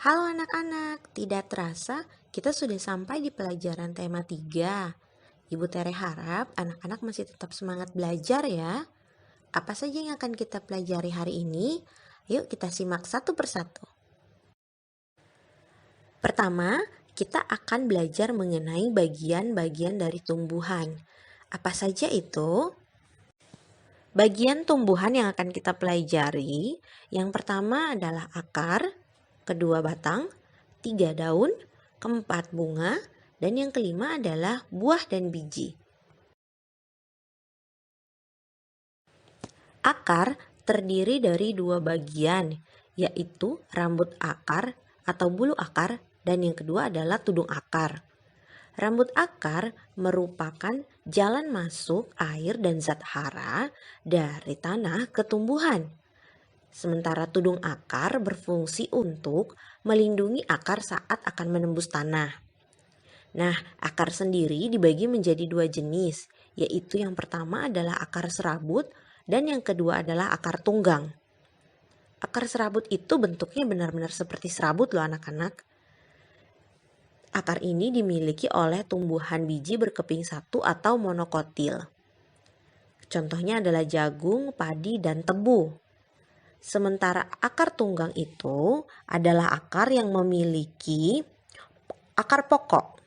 Halo anak-anak, tidak terasa kita sudah sampai di pelajaran tema 3. Ibu Tere harap anak-anak masih tetap semangat belajar ya. Apa saja yang akan kita pelajari hari ini? Yuk kita simak satu persatu. Pertama, kita akan belajar mengenai bagian-bagian dari tumbuhan. Apa saja itu? Bagian tumbuhan yang akan kita pelajari, yang pertama adalah akar, kedua batang, 3 daun, keempat bunga, dan yang kelima adalah buah dan biji. Akar terdiri dari 2 bagian, yaitu rambut akar atau bulu akar, dan yang kedua adalah tudung akar. Rambut akar merupakan jalan masuk air dan zat hara dari tanah ke tumbuhan. Sementara tudung akar berfungsi untuk melindungi akar saat akan menembus tanah. Nah, akar sendiri dibagi menjadi 2 jenis, yaitu yang pertama adalah akar serabut dan yang kedua adalah akar tunggang. Akar serabut itu bentuknya benar-benar seperti serabut loh anak-anak. Akar ini dimiliki oleh tumbuhan biji berkeping satu atau monokotil. Contohnya adalah jagung, padi, dan tebu. Sementara akar tunggang itu adalah akar yang memiliki akar pokok.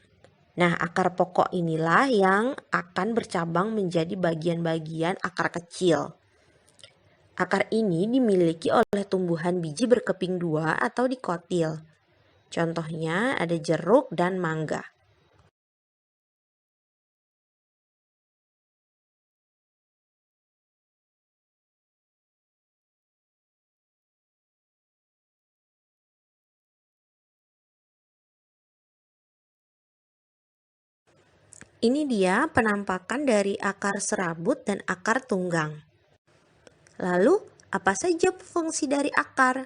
Nah, akar pokok inilah yang akan bercabang menjadi bagian-bagian akar kecil. Akar ini dimiliki oleh tumbuhan biji berkeping 2 atau dikotil. Contohnya ada jeruk dan mangga. Ini dia penampakan dari akar serabut dan akar tunggang. Lalu, apa saja fungsi dari akar?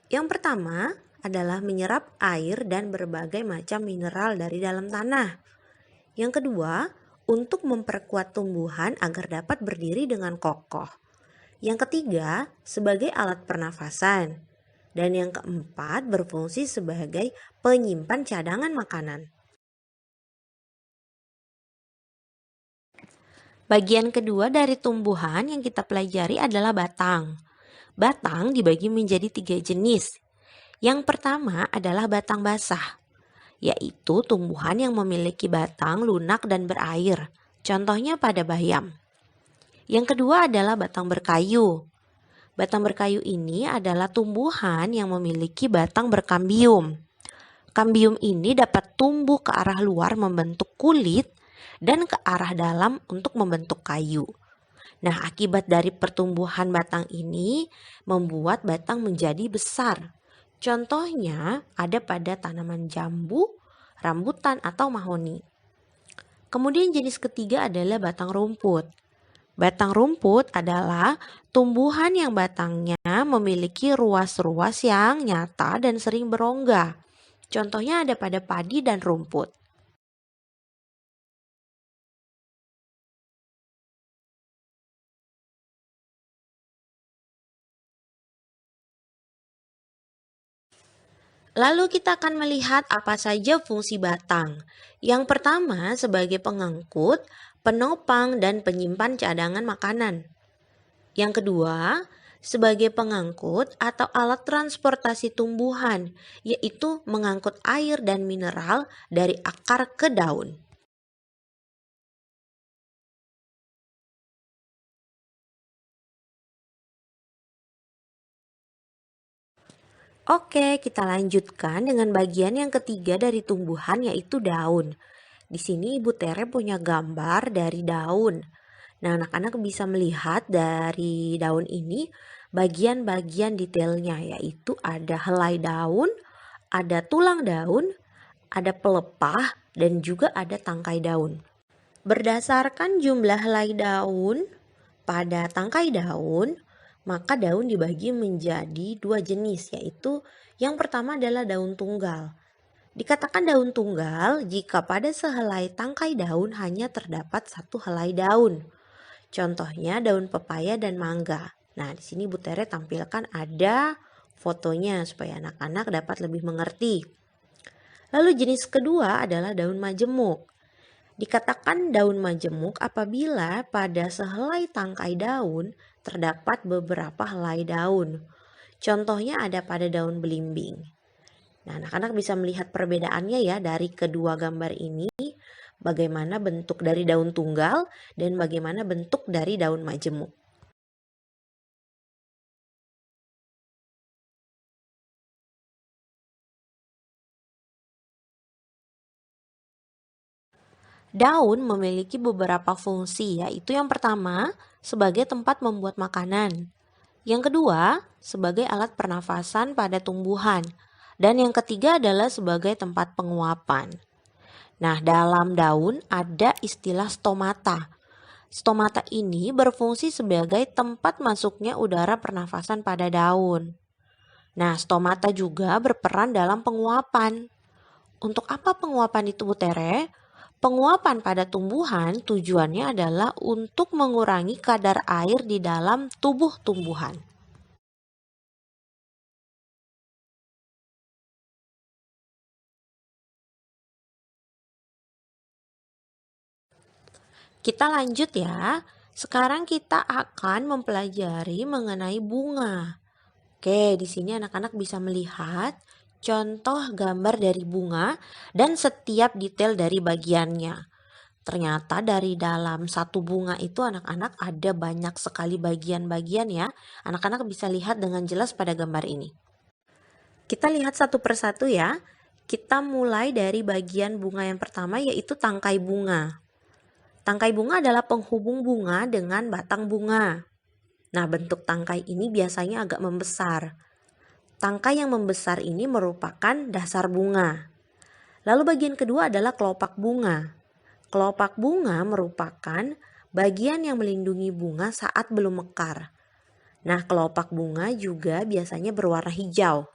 Yang pertama adalah menyerap air dan berbagai macam mineral dari dalam tanah. Yang kedua, untuk memperkuat tumbuhan agar dapat berdiri dengan kokoh. Yang ketiga, sebagai alat pernafasan. Dan yang keempat, berfungsi sebagai penyimpan cadangan makanan. Bagian kedua dari tumbuhan yang kita pelajari adalah batang. Batang dibagi menjadi 3 jenis. Yang pertama adalah batang basah, yaitu tumbuhan yang memiliki batang lunak dan berair. Contohnya pada bayam. Yang kedua adalah batang berkayu. Batang berkayu ini adalah tumbuhan yang memiliki batang berkambium. Kambium ini dapat tumbuh ke arah luar membentuk kulit dan ke arah dalam untuk membentuk kayu. Nah, akibat dari pertumbuhan batang ini membuat batang menjadi besar. Contohnya ada pada tanaman jambu, rambutan, atau mahoni. Kemudian jenis ketiga adalah batang rumput. Batang rumput adalah tumbuhan yang batangnya memiliki ruas-ruas yang nyata dan sering berongga. Contohnya ada pada padi dan rumput. Lalu kita akan melihat apa saja fungsi batang. Yang pertama sebagai pengangkut, penopang, dan penyimpan cadangan makanan. Yang kedua, sebagai pengangkut atau alat transportasi tumbuhan, yaitu mengangkut air dan mineral dari akar ke daun. Oke, kita lanjutkan dengan bagian yang ketiga dari tumbuhan, yaitu daun. Di sini Ibu Tere punya gambar dari daun. Nah, anak-anak bisa melihat dari daun ini bagian-bagian detailnya, yaitu ada helai daun, ada tulang daun, ada pelepah, dan juga ada tangkai daun. Berdasarkan jumlah helai daun pada tangkai daun, maka daun dibagi menjadi 2 jenis, yaitu yang pertama adalah daun tunggal. Dikatakan daun tunggal jika pada sehelai tangkai daun hanya terdapat 1 helai daun. Contohnya daun pepaya dan mangga. Nah, di sini Bu Tere tampilkan ada fotonya supaya anak-anak dapat lebih mengerti. Lalu jenis kedua adalah daun majemuk. Dikatakan daun majemuk apabila pada sehelai tangkai daun terdapat beberapa helai daun. Contohnya ada pada daun belimbing. Nah, anak-anak bisa melihat perbedaannya ya dari kedua gambar ini, bagaimana bentuk dari daun tunggal dan bagaimana bentuk dari daun majemuk. Daun memiliki beberapa fungsi, yaitu yang pertama sebagai tempat membuat makanan, yang kedua sebagai alat pernafasan pada tumbuhan, dan yang ketiga adalah sebagai tempat penguapan. Nah, dalam daun ada istilah stomata. Stomata ini berfungsi sebagai tempat masuknya udara pernafasan pada daun. Nah, stomata juga berperan dalam penguapan. Untuk apa penguapan itu, Bu Tere? Penguapan pada tumbuhan tujuannya adalah untuk mengurangi kadar air di dalam tubuh tumbuhan. Kita lanjut ya. Sekarang kita akan mempelajari mengenai bunga. Oke, di sini anak-anak bisa melihat contoh gambar dari bunga dan setiap detail dari bagiannya. Ternyata dari dalam satu bunga itu anak-anak ada banyak sekali bagian-bagian ya. Anak-anak bisa lihat dengan jelas pada gambar ini. Kita lihat satu persatu ya. Kita mulai dari bagian bunga yang pertama yaitu tangkai bunga. Tangkai bunga adalah penghubung bunga dengan batang bunga. Nah, bentuk tangkai ini biasanya agak membesar. Tangkai yang membesar ini merupakan dasar bunga. Lalu bagian kedua adalah kelopak bunga. Kelopak bunga merupakan bagian yang melindungi bunga saat belum mekar. Nah, kelopak bunga juga biasanya berwarna hijau.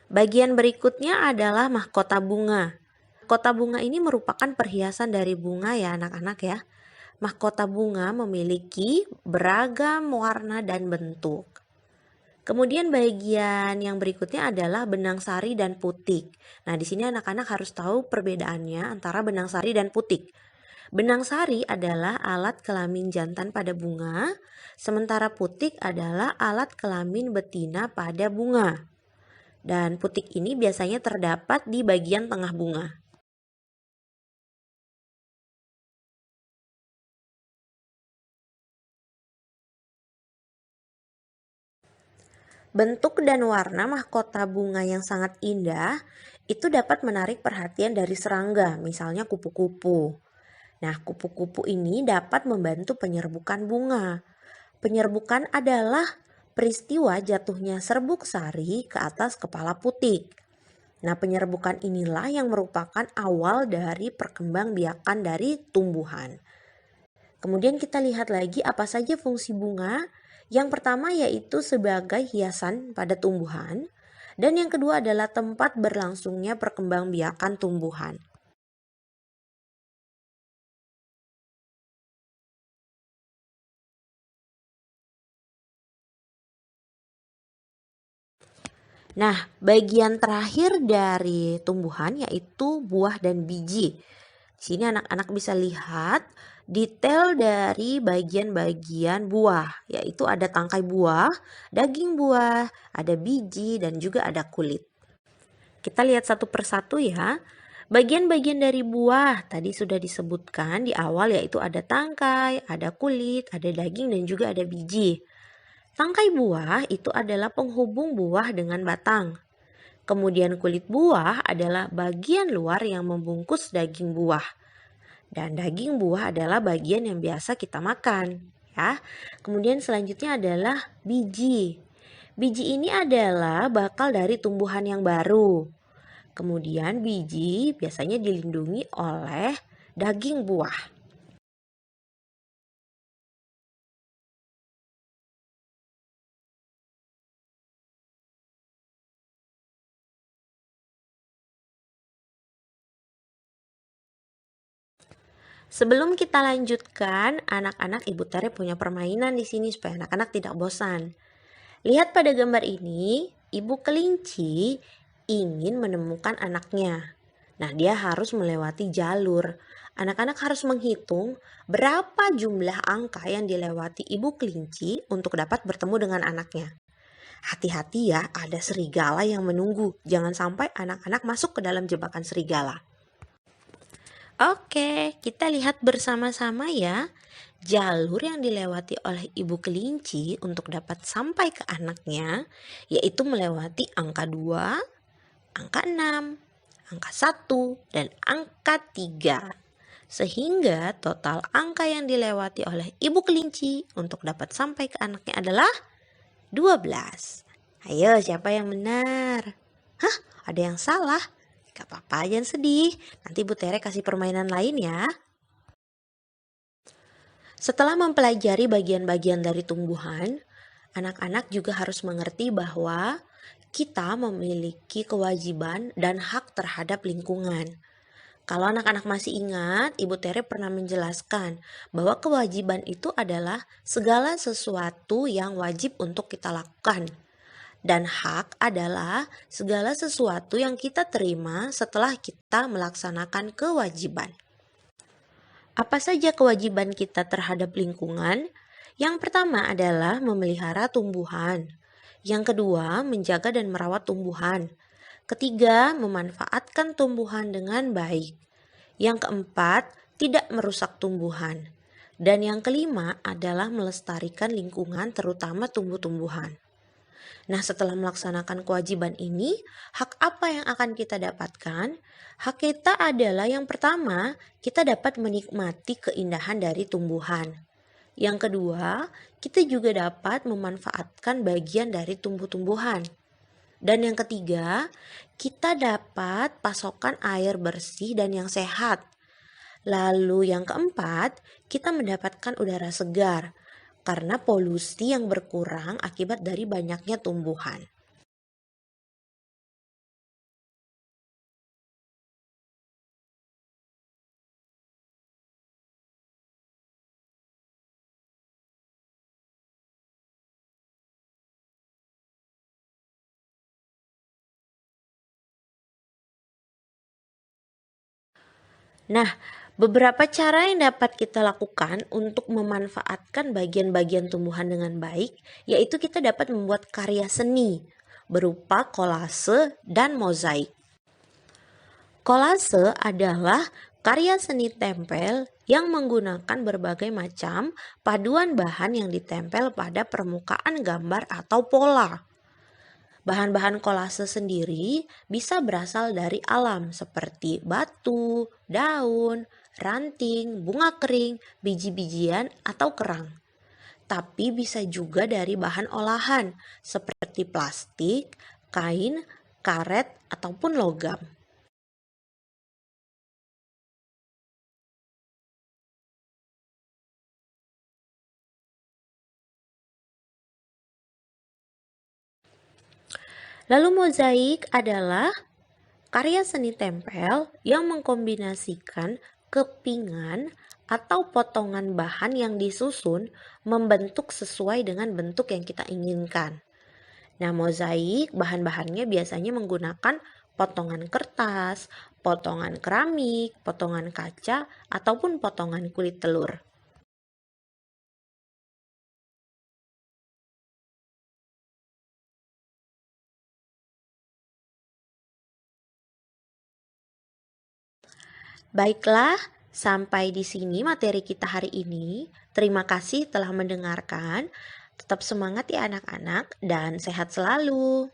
Bagian berikutnya adalah mahkota bunga. Mahkota bunga ini merupakan perhiasan dari bunga ya anak-anak ya. Mahkota bunga memiliki beragam warna dan bentuk. Kemudian bagian yang berikutnya adalah benang sari dan putik. Nah, di sini anak-anak harus tahu perbedaannya antara benang sari dan putik. Benang sari adalah alat kelamin jantan pada bunga, sementara putik adalah alat kelamin betina pada bunga. Dan putik ini biasanya terdapat di bagian tengah bunga. Bentuk dan warna mahkota bunga yang sangat indah itu dapat menarik perhatian dari serangga, misalnya kupu-kupu. Nah, kupu-kupu ini dapat membantu penyerbukan bunga. Penyerbukan adalah peristiwa jatuhnya serbuk sari ke atas kepala putik. Nah, penyerbukan inilah yang merupakan awal dari perkembangbiakan dari tumbuhan. Kemudian kita lihat lagi apa saja fungsi bunga. Yang pertama yaitu sebagai hiasan pada tumbuhan. Dan yang kedua adalah tempat berlangsungnya perkembangbiakan tumbuhan. Nah, bagian terakhir dari tumbuhan yaitu buah dan biji. Di sini anak-anak bisa lihat detail dari bagian-bagian buah, yaitu ada tangkai buah, daging buah, ada biji, dan juga ada kulit. Kita lihat satu persatu ya. Bagian-bagian dari buah tadi sudah disebutkan di awal yaitu ada tangkai, ada kulit, ada daging, dan juga ada biji. Tangkai buah itu adalah penghubung buah dengan batang. Kemudian kulit buah adalah bagian luar yang membungkus daging buah. Dan daging buah adalah bagian yang biasa kita makan, ya. Kemudian selanjutnya adalah biji. Biji ini adalah bakal dari tumbuhan yang baru. Kemudian biji biasanya dilindungi oleh daging buah. Sebelum kita lanjutkan, anak-anak Ibu Tere punya permainan di sini supaya anak-anak tidak bosan. Lihat pada gambar ini, ibu kelinci ingin menemukan anaknya. Nah, dia harus melewati jalur. Anak-anak harus menghitung berapa jumlah angka yang dilewati ibu kelinci untuk dapat bertemu dengan anaknya. Hati-hati ya, ada serigala yang menunggu. Jangan sampai anak-anak masuk ke dalam jebakan serigala. Oke, kita lihat bersama-sama ya. Jalur yang dilewati oleh ibu kelinci untuk dapat sampai ke anaknya yaitu melewati angka 2, angka 6, angka 1, dan angka 3. Sehingga total angka yang dilewati oleh ibu kelinci untuk dapat sampai ke anaknya adalah 12. Ayo, siapa yang benar? Hah, ada yang salah? Gak apa-apa, jangan sedih. Nanti Bu Tere kasih permainan lain ya. Setelah mempelajari bagian-bagian dari tumbuhan, anak-anak juga harus mengerti bahwa kita memiliki kewajiban dan hak terhadap lingkungan. Kalau anak-anak masih ingat, Ibu Tere pernah menjelaskan bahwa kewajiban itu adalah segala sesuatu yang wajib untuk kita lakukan. Dan hak adalah segala sesuatu yang kita terima setelah kita melaksanakan kewajiban. Apa saja kewajiban kita terhadap lingkungan? Yang pertama adalah memelihara tumbuhan. Yang kedua, menjaga dan merawat tumbuhan. Ketiga, memanfaatkan tumbuhan dengan baik. Yang keempat, tidak merusak tumbuhan. Dan yang kelima adalah melestarikan lingkungan terutama tumbuh-tumbuhan. Nah, setelah melaksanakan kewajiban ini, hak apa yang akan kita dapatkan? Hak kita adalah yang pertama, kita dapat menikmati keindahan dari tumbuhan. Yang kedua, kita juga dapat memanfaatkan bagian dari tumbuh-tumbuhan. Dan yang ketiga, kita dapat pasokan air bersih dan yang sehat. Lalu yang keempat, kita mendapatkan udara segar karena polusi yang berkurang akibat dari banyaknya tumbuhan. Nah, beberapa cara yang dapat kita lakukan untuk memanfaatkan bagian-bagian tumbuhan dengan baik, yaitu kita dapat membuat karya seni berupa kolase dan mozaik. Kolase adalah karya seni tempel yang menggunakan berbagai macam paduan bahan yang ditempel pada permukaan gambar atau pola. Bahan-bahan kolase sendiri bisa berasal dari alam seperti batu, daun, ranting, bunga kering, biji-bijian, atau kerang. Tapi bisa juga dari bahan olahan seperti plastik, kain, karet, ataupun logam. Lalu mozaik adalah karya seni tempel yang mengkombinasikan kepingan atau potongan bahan yang disusun membentuk sesuai dengan bentuk yang kita inginkan. Nah, mozaik bahan-bahannya biasanya menggunakan potongan kertas, potongan keramik, potongan kaca, ataupun potongan kulit telur. Baiklah, sampai di sini materi kita hari ini. Terima kasih telah mendengarkan. Tetap semangat ya anak-anak dan sehat selalu.